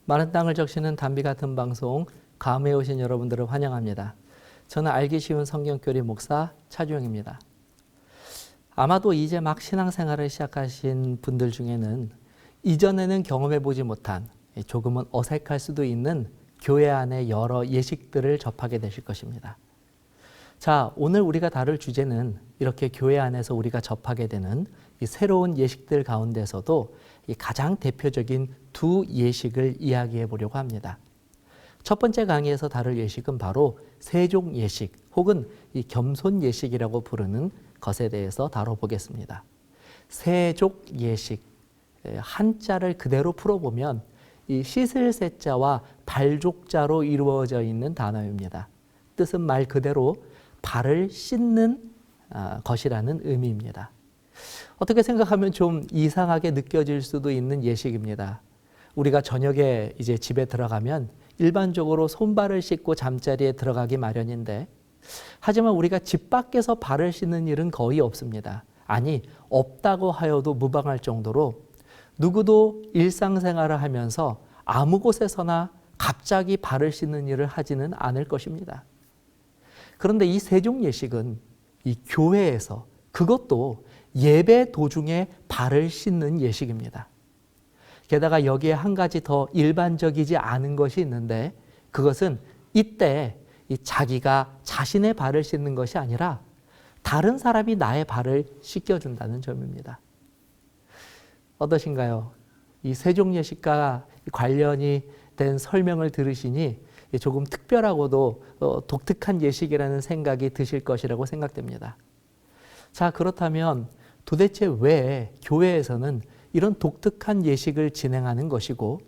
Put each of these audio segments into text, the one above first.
마른 땅을 적시는 담비 같은 방송 감회에 오신 여러분들을 환영합니다. 저는 알기 쉬운 성경교리 목사 차주영입니다. 아마도 이제 막 신앙생활을 시작하신 분들 중에는 이전에는 경험해보지 못한 조금은 어색할 수도 있는 교회 안의 여러 예식들을 접하게 되실 것입니다. 자, 오늘 우리가 다룰 주제는 이렇게 교회 안에서 우리가 접하게 되는 이 새로운 예식들 가운데서도 이 가장 대표적인 두 예식을 이야기해 보려고 합니다. 첫 번째 강의에서 다룰 예식은 바로 세종 예식 혹은 이 겸손 예식이라고 부르는 것에 대해서 다뤄보겠습니다. 세족 예식, 한자를 그대로 풀어보면 이 씻을 세자와 발족자로 이루어져 있는 단어입니다. 뜻은 말 그대로 발을 씻는 것이라는 의미입니다. 어떻게 생각하면 좀 이상하게 느껴질 수도 있는 예식입니다. 우리가 저녁에 이제 집에 들어가면 일반적으로 손발을 씻고 잠자리에 들어가기 마련인데, 하지만 우리가 집 밖에서 발을 씻는 일은 거의 없습니다. 아니, 없다고 하여도 무방할 정도로 누구도 일상생활을 하면서 아무 곳에서나 갑자기 발을 씻는 일을 하지는 않을 것입니다. 그런데 이 세종 예식은 이 교회에서, 그것도 예배 도중에 발을 씻는 예식입니다. 게다가 여기에 한 가지 더 일반적이지 않은 것이 있는데, 그것은 이때 자기가 자신의 발을 씻는 것이 아니라 다른 사람이 나의 발을 씻겨준다는 점입니다. 어떠신가요? 이 세종 예식과 관련이 된 설명을 들으시니 조금 특별하고도 독특한 예식이라는 생각이 드실 것이라고 생각됩니다. 자, 그렇다면 도대체 왜 교회에서는 이런 독특한 예식을 진행하는 것이고,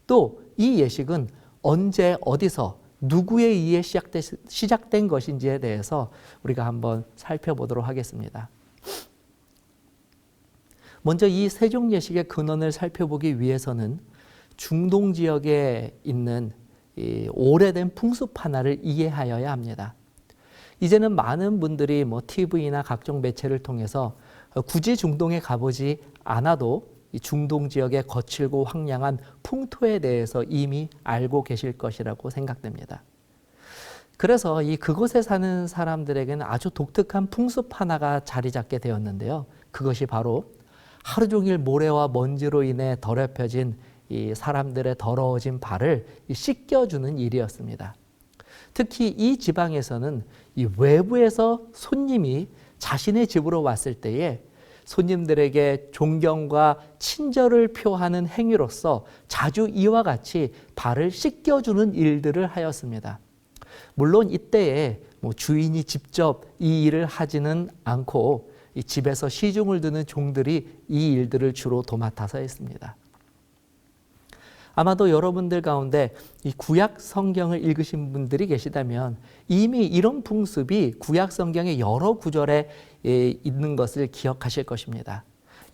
또 이 예식은 언제 어디서 누구에 의해 시작된 것인지에 대해서 우리가 한번 살펴보도록 하겠습니다. 먼저 이 세종 예식의 근원을 살펴보기 위해서는 중동 지역에 있는 이 오래된 풍습 하나를 이해하여야 합니다. 이제는 많은 분들이 TV나 각종 매체를 통해서 굳이 중동에 가보지 않아도 이 중동 지역의 거칠고 황량한 풍토에 대해서 이미 알고 계실 것이라고 생각됩니다. 그래서 그곳에 사는 사람들에게는 아주 독특한 풍습 하나가 자리 잡게 되었는데요. 그것이 바로 하루 종일 모래와 먼지로 인해 더럽혀진 이 사람들의 더러워진 발을 씻겨주는 일이었습니다. 특히 이 지방에서는 이 외부에서 손님이 자신의 집으로 왔을 때에 손님들에게 존경과 친절을 표하는 행위로서 자주 이와 같이 발을 씻겨주는 일들을 하였습니다. 물론 이때에 주인이 직접 이 일을 하지는 않고 이 집에서 시중을 드는 종들이 이 일들을 주로 도맡아서 했습니다. 아마도 여러분들 가운데 이 구약 성경을 읽으신 분들이 계시다면 이미 이런 풍습이 구약 성경의 여러 구절에 있는 것을 기억하실 것입니다.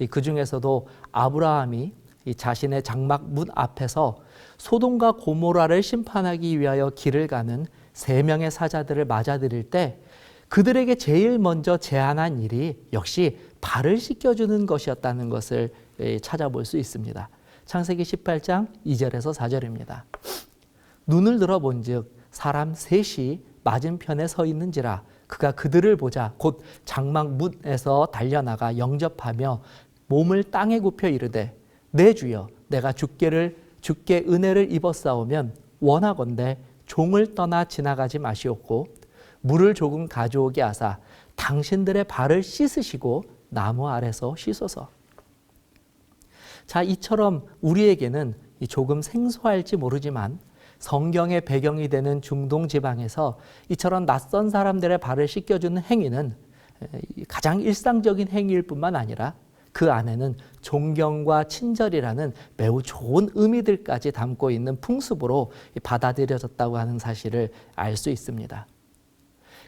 그 중에서도 아브라함이 자신의 장막 문 앞에서 소돔과 고모라를 심판하기 위하여 길을 가는 3명의 사자들을 맞아들일 때 그들에게 제일 먼저 제안한 일이 역시 발을 씻겨주는 것이었다는 것을 찾아볼 수 있습니다. 창세기 18장 2절에서 4절입니다. 눈을 들어본즉 사람 셋이 맞은편에 서 있는지라 그가 그들을 보자 곧 장막 문에서 달려나가 영접하며 몸을 땅에 굽혀 이르되 내 주여 내가 주께 은혜를 입었사오면 원하건대 종을 떠나 지나가지 마시옵고 물을 조금 가져오게 하사 당신들의 발을 씻으시고 나무 아래서 씻소서. 자, 이처럼 우리에게는 조금 생소할지 모르지만 성경의 배경이 되는 중동 지방에서 이처럼 낯선 사람들의 발을 씻겨주는 행위는 가장 일상적인 행위일 뿐만 아니라 그 안에는 존경과 친절이라는 매우 좋은 의미들까지 담고 있는 풍습으로 받아들여졌다고 하는 사실을 알 수 있습니다.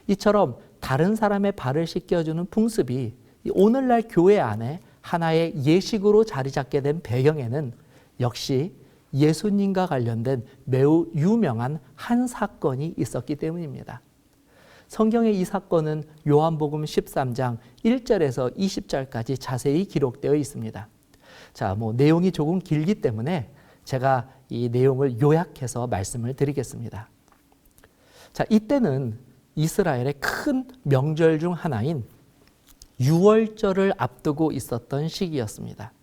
이처럼 다른 사람의 발을 씻겨주는 풍습이 오늘날 교회 안에 하나의 예식으로 자리 잡게 된 배경에는 역시 예수님과 관련된 매우 유명한 한 사건이 있었기 때문입니다. 성경의 이 사건은 요한복음 13장 1절에서 20절까지 자세히 기록되어 있습니다. 자, 내용이 조금 길기 때문에 제가 이 내용을 요약해서 말씀을 드리겠습니다. 자, 이때는 이스라엘의 큰 명절 중 하나인 유월절을 앞두고 있었던 시기였습니다.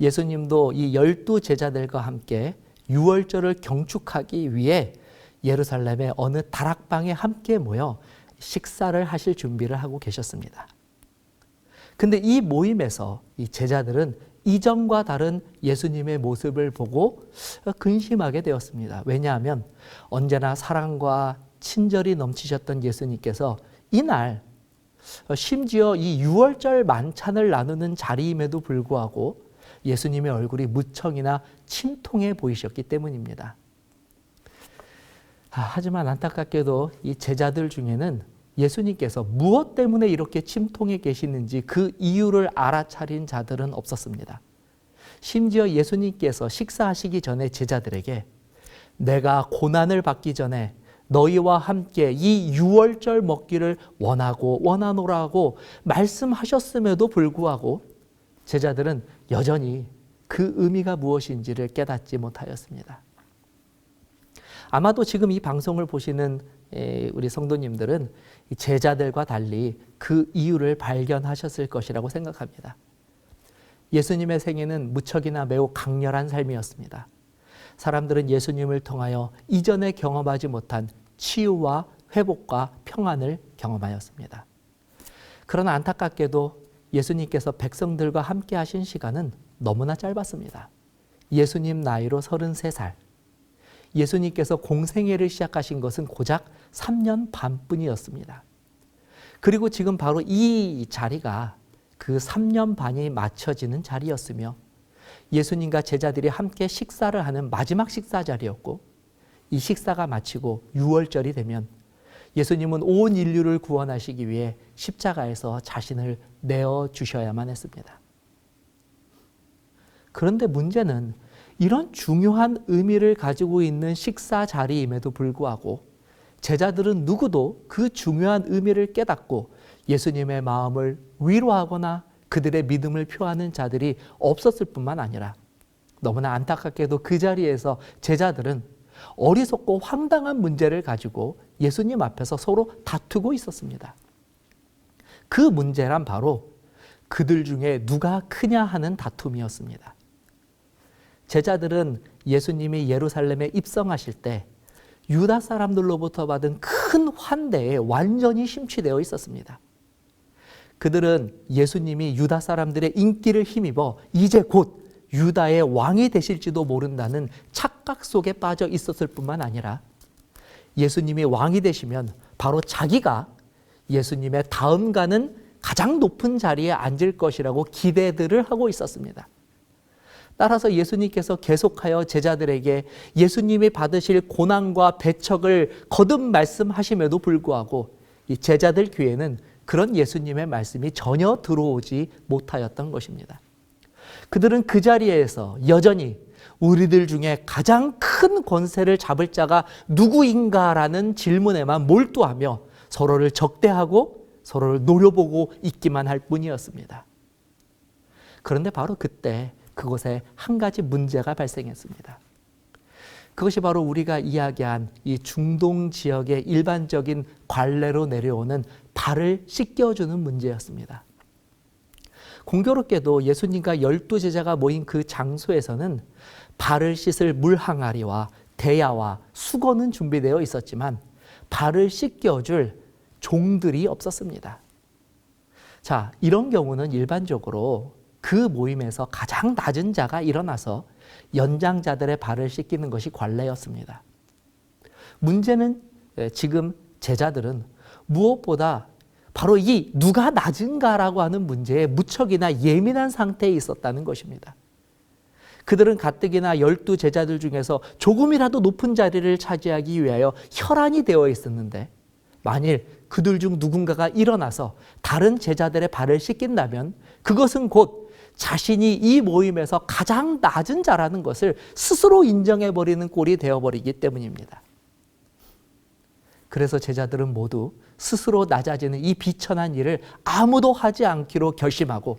예수님도 이 12 제자들과 함께 유월절을 경축하기 위해 예루살렘의 어느 다락방에 함께 모여 식사를 하실 준비를 하고 계셨습니다. 근데 이 모임에서 이 제자들은 이전과 다른 예수님의 모습을 보고 근심하게 되었습니다. 왜냐하면 언제나 사랑과 친절이 넘치셨던 예수님께서 이날 심지어 이 유월절 만찬을 나누는 자리임에도 불구하고 예수님의 얼굴이 무척이나 침통해 보이셨기 때문입니다. 하지만 안타깝게도 이 제자들 중에는 예수님께서 무엇 때문에 이렇게 침통해 계시는지 그 이유를 알아차린 자들은 없었습니다. 심지어 예수님께서 식사하시기 전에 제자들에게 내가 고난을 받기 전에 너희와 함께 이 유월절 먹기를 원하노라고 말씀하셨음에도 불구하고 제자들은 여전히 그 의미가 무엇인지를 깨닫지 못하였습니다. 아마도 지금 이 방송을 보시는 우리 성도님들은 제자들과 달리 그 이유를 발견하셨을 것이라고 생각합니다. 예수님의 생애는 무척이나 매우 강렬한 삶이었습니다. 사람들은 예수님을 통하여 이전에 경험하지 못한 치유와 회복과 평안을 경험하였습니다. 그러나 안타깝게도 예수님께서 백성들과 함께 하신 시간은 너무나 짧았습니다. 예수님 나이로 33살. 예수님께서 공생애를 시작하신 것은 고작 3년 반뿐이었습니다. 그리고 지금 바로 이 자리가 그 3년 반이 맞춰지는 자리였으며 예수님과 제자들이 함께 식사를 하는 마지막 식사 자리였고 이 식사가 마치고 유월절이 되면 예수님은 온 인류를 구원하시기 위해 십자가에서 자신을 내어주셔야만 했습니다. 그런데 문제는 이런 중요한 의미를 가지고 있는 식사 자리임에도 불구하고 제자들은 누구도 그 중요한 의미를 깨닫고 예수님의 마음을 위로하거나 그들의 믿음을 표하는 자들이 없었을 뿐만 아니라 너무나 안타깝게도 그 자리에서 제자들은 어리석고 황당한 문제를 가지고 예수님 앞에서 서로 다투고 있었습니다. 그 문제란 바로 그들 중에 누가 크냐 하는 다툼이었습니다. 제자들은 예수님이 예루살렘에 입성하실 때 유다 사람들로부터 받은 큰 환대에 완전히 심취되어 있었습니다. 그들은 예수님이 유다 사람들의 인기를 힘입어 이제 곧 유다의 왕이 되실지도 모른다는 착각 속에 빠져 있었을 뿐만 아니라 예수님이 왕이 되시면 바로 자기가 예수님의 다음 가는 가장 높은 자리에 앉을 것이라고 기대들을 하고 있었습니다. 따라서 예수님께서 계속하여 제자들에게 예수님이 받으실 고난과 배척을 거듭 말씀하심에도 불구하고 이 제자들 귀에는 그런 예수님의 말씀이 전혀 들어오지 못하였던 것입니다. 그들은 그 자리에서 여전히 우리들 중에 가장 큰 권세를 잡을 자가 누구인가라는 질문에만 몰두하며 서로를 적대하고 서로를 노려보고 있기만 할 뿐이었습니다. 그런데 바로 그때 그곳에 한 가지 문제가 발생했습니다. 그것이 바로 우리가 이야기한 이 중동 지역의 일반적인 관례로 내려오는 발을 씻겨주는 문제였습니다. 공교롭게도 예수님과 12제자가 모인 그 장소에서는 발을 씻을 물 항아리와 대야와 수건은 준비되어 있었지만 발을 씻겨줄 종들이 없었습니다. 자, 이런 경우는 일반적으로 그 모임에서 가장 낮은 자가 일어나서 연장자들의 발을 씻기는 것이 관례였습니다. 문제는 지금 제자들은 무엇보다 바로 이 누가 낮은가라고 하는 문제에 무척이나 예민한 상태에 있었다는 것입니다. 그들은 가뜩이나 12 제자들 중에서 조금이라도 높은 자리를 차지하기 위하여 혈안이 되어 있었는데 만일 그들 중 누군가가 일어나서 다른 제자들의 발을 씻긴다면 그것은 곧 자신이 이 모임에서 가장 낮은 자라는 것을 스스로 인정해버리는 꼴이 되어버리기 때문입니다. 그래서 제자들은 모두 스스로 낮아지는 이 비천한 일을 아무도 하지 않기로 결심하고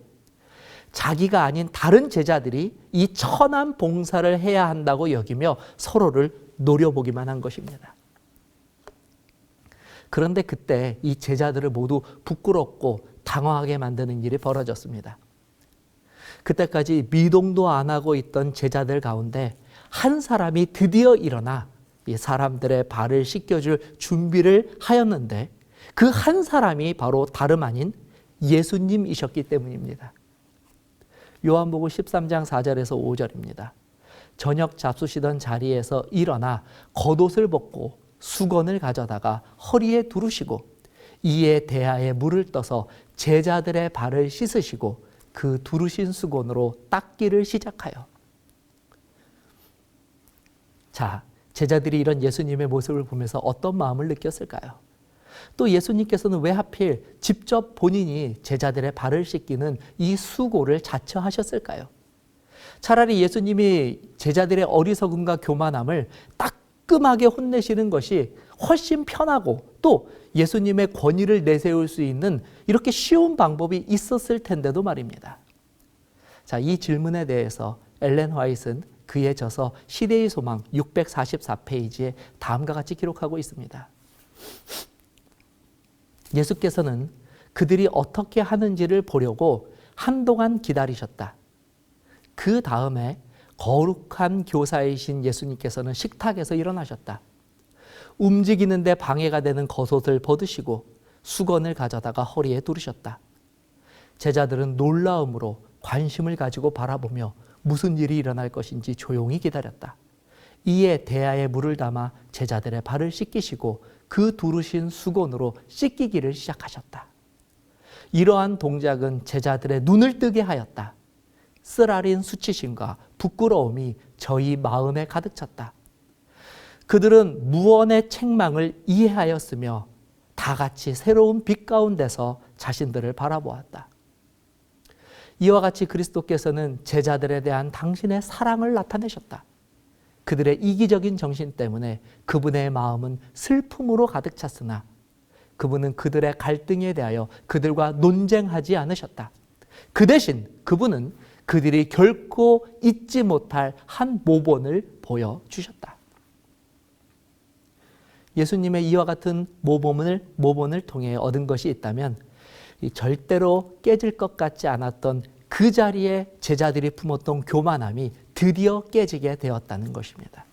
자기가 아닌 다른 제자들이 이 천한 봉사를 해야 한다고 여기며 서로를 노려보기만 한 것입니다. 그런데 그때 이 제자들을 모두 부끄럽고 당황하게 만드는 일이 벌어졌습니다. 그때까지 미동도 안 하고 있던 제자들 가운데 한 사람이 드디어 일어나 이 사람들의 발을 씻겨줄 준비를 하였는데 그 한 사람이 바로 다름 아닌 예수님이셨기 때문입니다. 요한복음 13장 4절에서 5절입니다. 저녁 잡수시던 자리에서 일어나 겉옷을 벗고 수건을 가져다가 허리에 두르시고 이에 대야에 물을 떠서 제자들의 발을 씻으시고 그 두르신 수건으로 닦기를 시작하여. 자, 제자들이 이런 예수님의 모습을 보면서 어떤 마음을 느꼈을까요? 또 예수님께서는 왜 하필 직접 본인이 제자들의 발을 씻기는 이 수고를 자처하셨을까요? 차라리 예수님이 제자들의 어리석음과 교만함을 따끔하게 혼내시는 것이 훨씬 편하고 또 예수님의 권위를 내세울 수 있는 이렇게 쉬운 방법이 있었을 텐데도 말입니다. 자, 이 질문에 대해서 엘렌 화이트는 그의 저서 시대의 소망 644페이지에 다음과 같이 기록하고 있습니다. 예수께서는 그들이 어떻게 하는지를 보려고 한동안 기다리셨다. 그 다음에 거룩한 교사이신 예수님께서는 식탁에서 일어나셨다. 움직이는데 방해가 되는 겉옷을 벗으시고 수건을 가져다가 허리에 두르셨다. 제자들은 놀라움으로 관심을 가지고 바라보며 무슨 일이 일어날 것인지 조용히 기다렸다. 이에 대야에 물을 담아 제자들의 발을 씻기시고 그 두르신 수건으로 씻기기를 시작하셨다. 이러한 동작은 제자들의 눈을 뜨게 하였다. 쓰라린 수치심과 부끄러움이 저희 마음에 가득 찼다. 그들은 무언의 책망을 이해하였으며 다 같이 새로운 빛 가운데서 자신들을 바라보았다. 이와 같이 그리스도께서는 제자들에 대한 당신의 사랑을 나타내셨다. 그들의 이기적인 정신 때문에 그분의 마음은 슬픔으로 가득 찼으나 그분은 그들의 갈등에 대하여 그들과 논쟁하지 않으셨다. 그 대신 그분은 그들이 결코 잊지 못할 한 모본을 보여주셨다. 예수님의 이와 같은 모본을 통해 얻은 것이 있다면 절대로 깨질 것 같지 않았던 그 자리에 제자들이 품었던 교만함이 드디어 깨지게 되었다는 것입니다.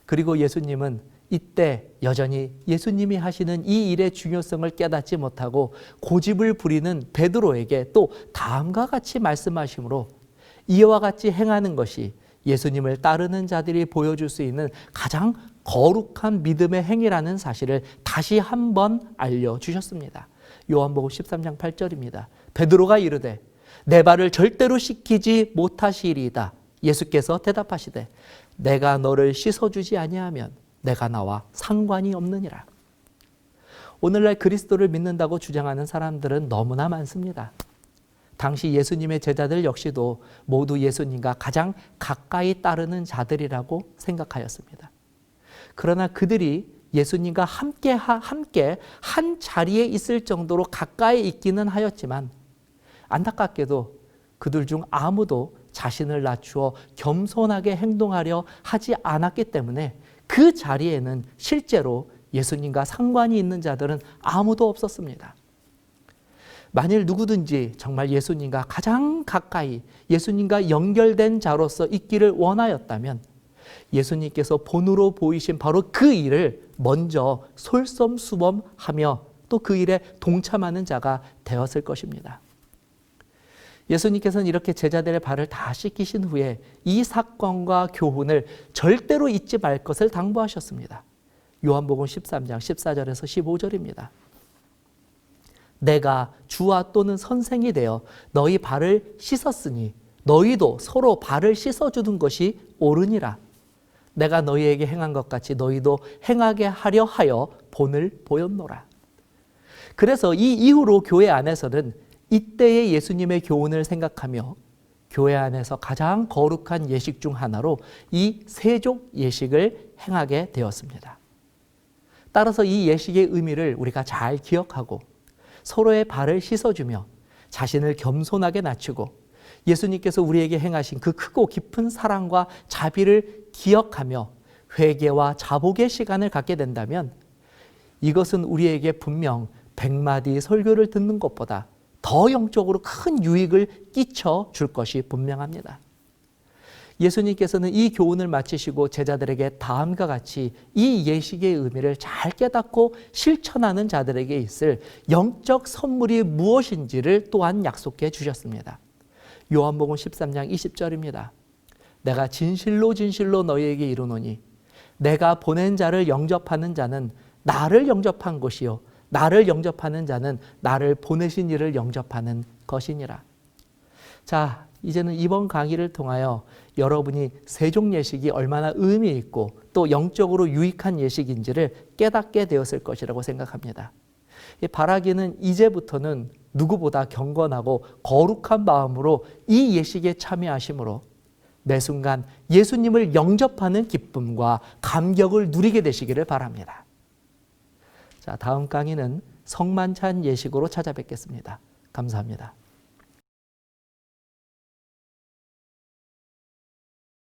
그리고 예수님은 이때 여전히 예수님이 하시는 이 일의 중요성을 깨닫지 못하고 고집을 부리는 베드로에게 또 다음과 같이 말씀하시므로 이와 같이 행하는 것이 예수님을 따르는 자들이 보여줄 수 있는 가장 거룩한 믿음의 행위라는 사실을 다시 한번 알려주셨습니다. 요한복음 13장 8절입니다. 베드로가 이르되 내 발을 절대로 씻기지 못하시리이다. 예수께서 대답하시되 내가 너를 씻어주지 아니하면 내가 나와 상관이 없느니라. 오늘날 그리스도를 믿는다고 주장하는 사람들은 너무나 많습니다. 당시 예수님의 제자들 역시도 모두 예수님과 가장 가까이 따르는 자들이라고 생각하였습니다. 그러나 그들이 예수님과 함께 한 자리에 있을 정도로 가까이 있기는 하였지만 안타깝게도 그들 중 아무도 자신을 낮추어 겸손하게 행동하려 하지 않았기 때문에 그 자리에는 실제로 예수님과 상관이 있는 자들은 아무도 없었습니다. 만일 누구든지 정말 예수님과 가장 가까이 예수님과 연결된 자로서 있기를 원하였다면 예수님께서 본으로 보이신 바로 그 일을 먼저 솔선수범하며 또 그 일에 동참하는 자가 되었을 것입니다. 예수님께서는 이렇게 제자들의 발을 다 씻기신 후에 이 사건과 교훈을 절대로 잊지 말 것을 당부하셨습니다. 요한복음 13장 14절에서 15절입니다. 내가 주와 또는 선생이 되어 너희 발을 씻었으니 너희도 서로 발을 씻어주는 것이 옳으니라. 내가 너희에게 행한 것 같이 너희도 행하게 하려 하여 본을 보였노라. 그래서 이 이후로 교회 안에서는 이때의 예수님의 교훈을 생각하며 교회 안에서 가장 거룩한 예식 중 하나로 이 세족 예식을 행하게 되었습니다. 따라서 이 예식의 의미를 우리가 잘 기억하고 서로의 발을 씻어주며 자신을 겸손하게 낮추고 예수님께서 우리에게 행하신 그 크고 깊은 사랑과 자비를 기억하며 회개와 자복의 시간을 갖게 된다면 이것은 우리에게 분명 100마디 설교를 듣는 것보다 더 영적으로 큰 유익을 끼쳐 줄 것이 분명합니다. 예수님께서는 이 교훈을 마치시고 제자들에게 다음과 같이 이 예식의 의미를 잘 깨닫고 실천하는 자들에게 있을 영적 선물이 무엇인지를 또한 약속해 주셨습니다. 요한복음 13장 20절입니다. 내가 진실로 진실로 너희에게 이르노니 내가 보낸 자를 영접하는 자는 나를 영접한 것이요 나를 영접하는 자는 나를 보내신 이를 영접하는 것이니라. 자, 이제는 이번 강의를 통하여 여러분이 세종 예식이 얼마나 의미 있고 또 영적으로 유익한 예식인지를 깨닫게 되었을 것이라고 생각합니다. 바라기는 이제부터는 누구보다 경건하고 거룩한 마음으로 이 예식에 참여하심으로 매 순간 예수님을 영접하는 기쁨과 감격을 누리게 되시기를 바랍니다. 자, 다음 강의는 성만찬 예식으로 찾아뵙겠습니다. 감사합니다.